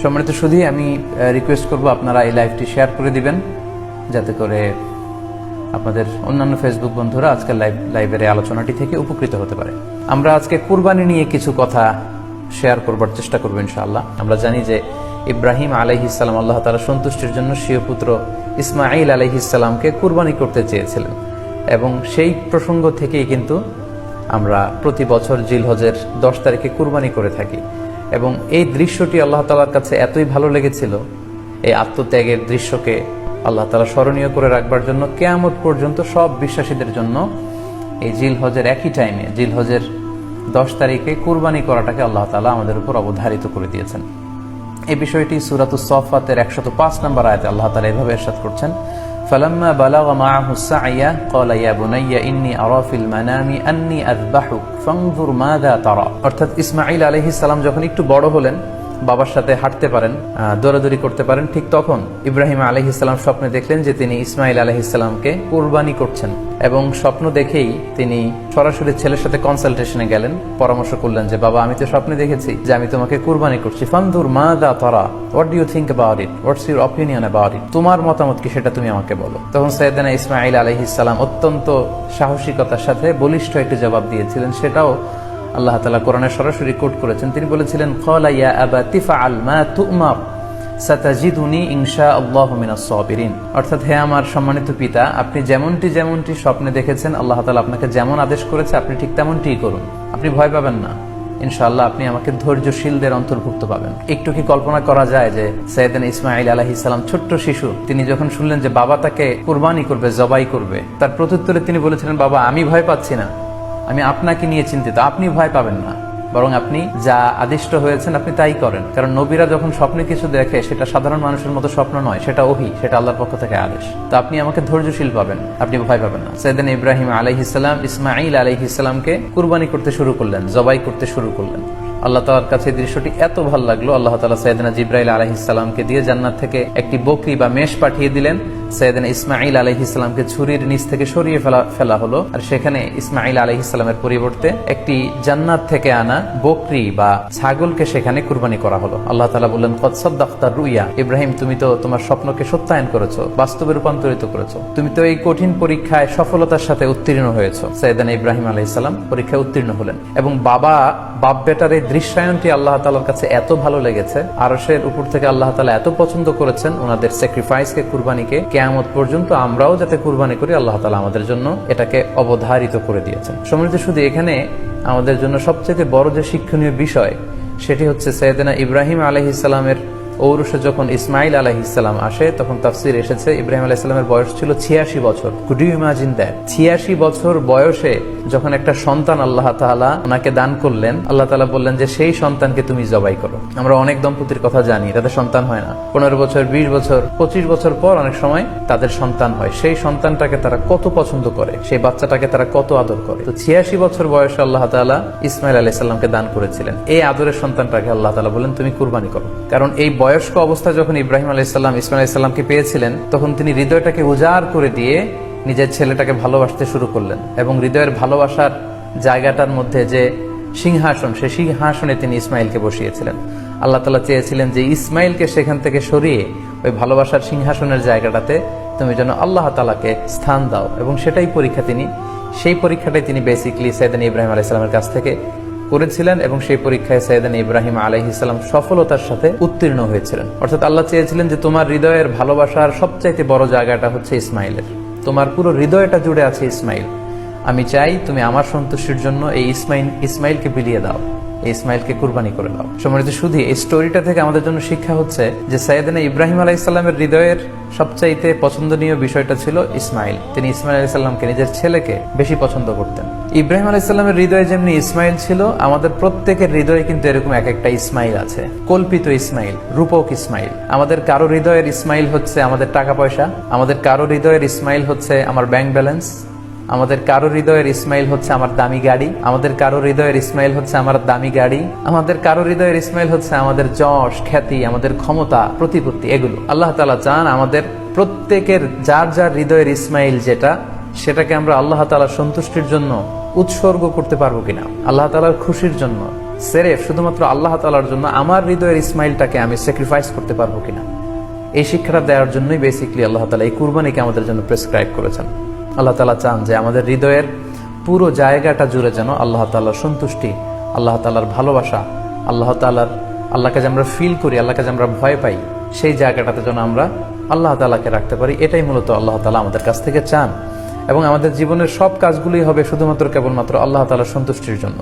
সম্মানিত সুধী, আমি রিকোয়েস্ট করব আপনারা এই লাইভটি শেয়ার করে দিবেন, যাতে করে আপনাদের অন্যান্য ফেসবুক বন্ধুরা আজকের লাইভের এই আলোচনাটি থেকে উপকৃত হতে পারে। আমরা আজকে কুরবানি নিয়ে কিছু কথা শেয়ার করবার চেষ্টা করবো ইনশাআল্লাহ। আমরা জানি যে ইব্রাহিম আলাইহিস সালাম আল্লাহ তাআলার সন্তুষ্টির জন্য স্বীয় পুত্র ইসমাঈল আলাইহিস সালামকে কুরবানি করতে চেয়েছিলেন, এবং সেই প্রসঙ্গ থেকেই কিন্তু আমরা প্রতি বছর জিলহজের 10 তারিখে কুরবানি করে থাকি। এবং এই দৃশ্যটি আল্লাহ তাআলার কাছে এতই ভালো লেগেছিল, এই আত্মত্যাগের দৃশ্যকে আল্লাহ তাআলা স্মরণীয় করে রাখবার জন্য কিয়ামত পর্যন্ত সব বিশ্বাসীদের জন্য এই জিলহজের একই টাইমে, জিলহজের 10 তারিখে কুরবানি করাটাকে আল্লাহ তাআলা আমাদের উপর অবধারিত করে দিয়েছেন। এই বিষয়টি সূরাতুস সাফফাতের 105 নম্বর আয়াতে আল্লাহ তাআলা এভাবে ইরশাদ করছেন, ফালাম্মা বালাগা মাআহু সা'য়া ক্বালা ইয়া বুনাইয়া ইন্নী আরা ফিল মানামি আন্নী আযবাহুক ফানজুর মাযা তারা। অর্থাৎ ইসমাঈল আলাইহিস সালাম যখন একটু বড় হলেন, বাবার সাথে হাঁটতে পারেন, দৌড়াদৌড়ি করতে পারেন, ঠিক তখন ইব্রাহিম আলাইহিস সালাম স্বপ্নে দেখলেন যে তিনি ইসমাঈল আলাইহিস সালামকে কুরবানি করছেন, এবং স্বপ্ন দেখেই তিনি সরাসরি ছেলের সাথে কনসালটেশনে গেলেন, পরামর্শ করলেন যে বাবা, আমি তো স্বপ্নে দেখেছি যে আমি তোমাকে কুরবানি করছি, ফানজুর মাযা তারা, what do you think about it, what's your opinion about it, তোমার মতামত কি সেটা তুমি আমাকে বলো। তখন সাইয়েদনা ইসমাঈল আলাইহিস সালাম অত্যন্ত সাহসিকতার সাথে বলিষ্ঠ একটি জবাব দিয়েছিলেন, সেটাও আল্লাহ তাআলা কোরআনে সরাসরি কোট করেছেন। তিনি বলেছিলেন, ক্বালা ইয়া আবাতি ফাআল মা তু'মার সাতাজিদুনি ইনশাআল্লাহু মিনাস সাবিরিন। অর্থাৎ, হে আমার সম্মানিত পিতা, আপনি যেমনটি স্বপ্নে দেখেছেন, আল্লাহ তাআলা আপনাকে যেমন আদেশ করেছে আপনি ঠিক তেমনটিই করুন, আপনি ভয় পাবেন না, ইনশাআল্লাহ আপনি আমাকে ধৈর্যশীলদের অন্তর্ভুক্ত পাবেন। একটু কি কল্পনা করা যায় যে সাইয়েদনা ইসমাঈল আলাইহিস সালাম ছোট্ট শিশু, তিনি যখন শুনলেন যে বাবা তাকে কুরবানি করবে, জবাই করবে, তার প্রত্যুত্তরে তিনি বলেছিলেন, বাবা, আমি ভয় পাচ্ছি না, আমি আপনাকে নিয়ে চিন্তিত, আপনি ভয় পাবেন না, বরং আপনি যা আদিষ্ট হয়েছেন আপনি তাই করেন। কারণ নবীরা যখন স্বপ্নে কিছু দেখে, সেটা সাধারণ মানুষের মতো স্বপ্ন নয়, সেটা ওহী, সেটা আল্লাহর পক্ষ থেকে আদেশ। তো আপনি আমাকে ধৈর্যশীল পাবেন, আপনি ভয় পাবেন না। সাইয়েদনা ইব্রাহিম আলাইহিস সালাম ইসমাঈল আলাইহিস সালামকে কুরবানি করতে শুরু করলেন, জবাই করতে শুরু করলেন। আল্লাহ তাআলার কাছে দৃশ্যটি এত ভালো লাগলো, আল্লাহ তাআলা সাইয়েদনা জিবরাইল আলাইহিস সালামকে দিয়ে জান্নাত থেকে একটি বকরি বা মেষ পাঠিয়ে দিলেন। সাইয়েদনা ইসমাঈল আলাইহিস সালামকে ছুরির নিচ থেকে সরিয়ে ফেলা হলো, আর সেখানে ইসমাঈল আলাইহিস সালামের পরিবর্তে একটি জান্নাত থেকে আনা বকরি বা ছাগলকে সেখানে কুরবানি করা হলো। আল্লাহ তাআলা বললেন, কদ সাদ্দাকতা রুইয়া, ইব্রাহিম, তুমি তো তোমার স্বপ্নকে সত্যায়ন করেছো, বাস্তবে রূপান্তরিত করেছো, তুমি তো এই কঠিন পরীক্ষায় সফলতার সাথে উত্তীর্ণ হয়েছো। সাইয়েদনা ইব্রাহিম আলাইহিস সালাম পরীক্ষায় উত্তীর্ণ হলেন, এবং বাপ বেটার এই দৃশ্যায়নটি আল্লাহ তাআলার কাছে এত ভালো লেগেছে, আরশের উপর থেকে আল্লাহ তাআলা এত পছন্দ করেছেন ওনাদের স্যাক্রিফাইসকে, কুরবানিকে, কিয়ামত পর্যন্ত আমরাও যাতে কুরবানি করি, আল্লাহ তাআলা আমাদের জন্য এটাকে অবধারিত করে দিয়েছেন। সম্মানিত শুধু এখানে আমাদের জন্য সবচেয়ে বড় যে শিক্ষণীয় বিষয়, সেটি হচ্ছে সাইয়েদনা ইব্রাহিম আলাইহিস সালামের ঔরসে যখন ইসমাঈল আলাইহিস সালাম আসে, তখন তাফসীর এসেছে ইব্রাহিম আলাইহিস সালামের বয়স ছিল 86 বছর। Could you imagine that? 86 বছর বয়সে যখন একটা সন্তান আল্লাহ তাআলা ওনাকে দান করলেন, আল্লাহ তাআলা বললেন যে সেই সন্তানকে তুমি জবাই করো। আমরা অনেক দম্পতির কথা জানি, তাদের সন্তান হয় না, 15 বছর, 20 বছর, 25 বছর পর অনেক সময় তাদের সন্তান হয়। সেই সন্তানটাকে তারা কত পছন্দ করে, সেই বাচ্চাটাকে তারা কত আদর করে। তো 86 বছর বয়সে আল্লাহ তাআলা ইসমাঈল আলাইহিস সালামকে দান করেছিলেন। এই আদরের সন্তানটাকে আল্লাহ তাআলা বলেন, তুমি কুরবানি করো। কারণ এই বয়স্ক অবস্থায় যখন ইব্রাহিম আলাইহিস সালাম ইসমাঈল আলাইহিস সালামকে পেয়েছিলেন, তখন তিনি হৃদয়টাকে উজাড় করে দিয়ে নিজের ছেলেটাকে ভালোবাসতে শুরু করলেন, এবং হৃদয়ের ভালোবাসার জায়গাটার মধ্যে যে সিংহাসন, সেই সিংহাসনে তিনি ইসমাঈলকে বসিয়েছিলেন। আল্লাহ তাআলা চেয়েছিলেন যে ইসমাঈলকে সেখান থেকে সরিয়ে ওই ভালোবাসার সিংহাসনের জায়গাটাতে তুমি যেন আল্লাহ তাআলাকে স্থান দাও, এবং সেই পরীক্ষাটাই তিনি বেসিক্যালি সাইয়েদনা ইব্রাহিম আলাইহিস সালামের কাছ থেকে করেছিলেন, এবং সেই পরীক্ষায় সাইয়েদনা ইব্রাহিম আলাইহিস সালাম সফলতার সাথে উত্তীর্ণ হয়েছিলেন। অর্থাৎ আল্লাহ চেয়েছিলেন যে তোমার হৃদয়ের ভালোবাসার সবচাইতে বড় জায়গাটা হচ্ছে ইসমাঈলের, তোমার পুরো হৃদয়টা জুড়ে আছে ইসমাঈল। আমি চাই তুমি আমার সন্তুষ্টির জন্য এই ইসমাঈলকে বিলিয়ে দাও, এই ইসমাঈলকে কুরবানি করে দাও। সম্মানিত শুধু এই স্টোরিটা থেকে আমাদের জন্য শিক্ষা হচ্ছে যে সাইয়েদনা ইব্রাহিম আলাইহিস সালামের হৃদয়ের সবচাইতে পছন্দনীয় বিষয়টা ছিল ইসমাঈল। তিনি ইসমাঈল আলাইহিস সালামকে, নিজের ছেলেকে, বেশি পছন্দ করতেন। ইব্রাহিম আলাইহিস সালামের হৃদয়ে যেমনি ইসমাঈল ছিল, আমাদের প্রত্যেকের হৃদয়ে কিন্তু এরকম এক একটা ইসমাঈল আছে, কল্পিত ইসমাঈল, রূপক ইসমাঈল। আমাদের কারো হৃদয়ের ইসমাঈল হচ্ছে আমাদের টাকা পয়সা, আমাদের কারো হৃদয়ের ইসমাঈল হচ্ছে আমার ব্যাংক ব্যালেন্স, আমাদের কারো হৃদয়ের ইসমাঈল হচ্ছে আমার দামি গাড়ি, আমাদের কারো হৃদয়ের ইসমাঈল হচ্ছে আমার দামি গাড়ি, আমাদের কারো হৃদয়ের ইসমাঈল হচ্ছে আমাদের যশ, খ্যাতি, আমাদের ক্ষমতা, প্রতিপত্তি, এগুলো। আল্লাহ তাআলা চান আমাদের প্রত্যেকের যার যার হৃদয়ের ইসমাঈল যেটা, সেটাকে আমরা আল্লাহ তাআলার সন্তুষ্টির জন্য উৎসর্গ করতে পারবো কিনা, আল্লাহ তাআলার খুশির জন্য, সেরেফ শুধুমাত্র আল্লাহ তাআলার জন্য আমার হৃদয়ের ইসমাইলটাকে আমি স্যাক্রিফাইস করতে পারবো কিনা, এই শিক্ষাটা দেওয়ার জন্যই বেসিক্যালি আল্লাহ তাআলা এই কুরবানিকে আমাদের জন্য প্রেসক্রাইব করেছেন। আল্লাহ তাআলা চান যে আমাদের হৃদয়ের পুরো জায়গাটা জুড়ে যেন আল্লাহ তাআলার সন্তুষ্টি, আল্লাহ তাআলার ভালোবাসা, আল্লাহকে যে আমরা ফিল করি, আল্লাহকে যে আমরা ভয় পাই, সেই জায়গাটাতে যেন আমরা আল্লাহ তাআলাকে রাখতে পারি। এটাই মূলত আল্লাহ তাআলা আমাদের কাছ থেকে চান, এবং আমাদের জীবনের সব কাজগুলোই হবে শুধুমাত্র কেবলমাত্র আল্লাহ তাআলার সন্তুষ্টির জন্য।